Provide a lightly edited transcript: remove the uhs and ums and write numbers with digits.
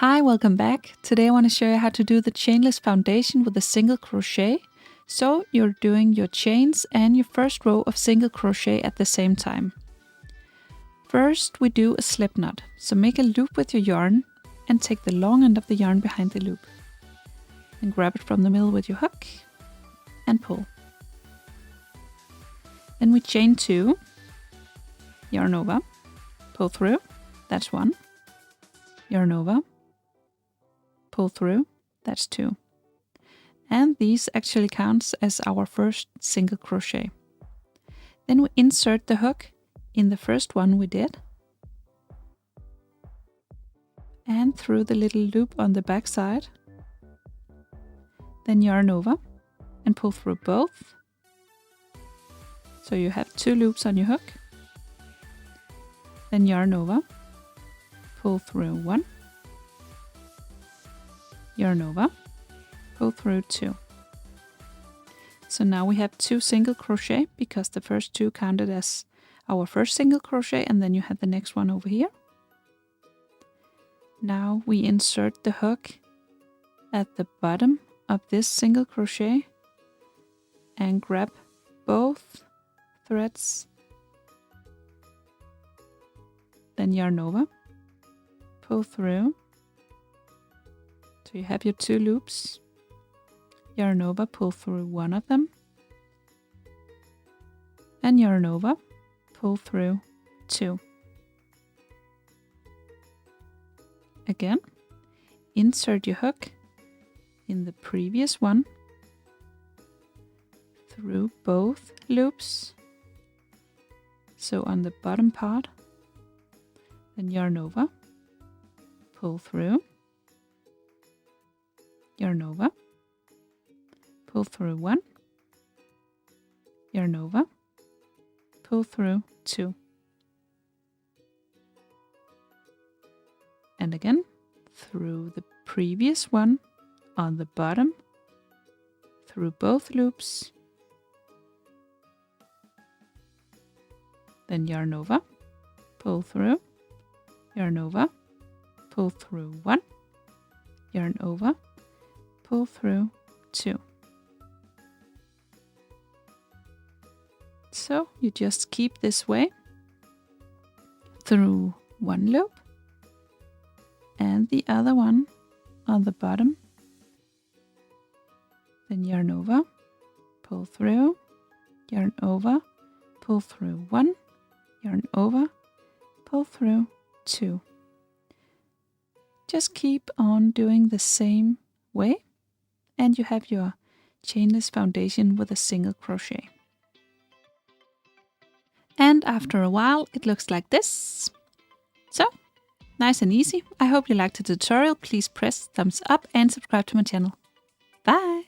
Hi, welcome back. Today I want to show you how to do the chainless foundation with a single crochet. So you're doing your chains and your first row of single crochet at the same time. First we do a slip knot. So make a loop with your yarn and take the long end of the yarn behind the loop. And grab it from the middle with your hook and pull. Then we chain 2, yarn over, pull through, that's 1, yarn over, pull through, that's 2. And these actually counts as our first single crochet. Then we insert the hook in the first one we did and through the little loop on the back side. Then yarn over and pull through both. So you have 2 loops on your hook. Then yarn over, pull through 1, yarn over, pull through 2. So now we have 2 single crochet because the first 2 counted as our first single crochet, and then you have the next one over here. Now we insert the hook at the bottom of this single crochet and grab both threads, then yarn over, pull through. So you have your 2 loops, yarn over, pull through one of them, and yarn over, pull through 2. Again, insert your hook in the previous one through both loops. So on the bottom part, then yarn over, pull through, yarn over, pull through 1, yarn over, pull through 2. And again, through the previous one on the bottom, through both loops, then yarn over, pull through, yarn over, pull through 1, yarn over, pull through 2. So you just keep this way through one loop and the other one on the bottom, then yarn over, pull through, yarn over, pull through 1, yarn over, pull through 2. Just keep on doing the same way and you have your chainless foundation with a single crochet. And after a while it looks like this. So, nice and easy. I hope you liked the tutorial. Please press thumbs up and subscribe to my channel. Bye!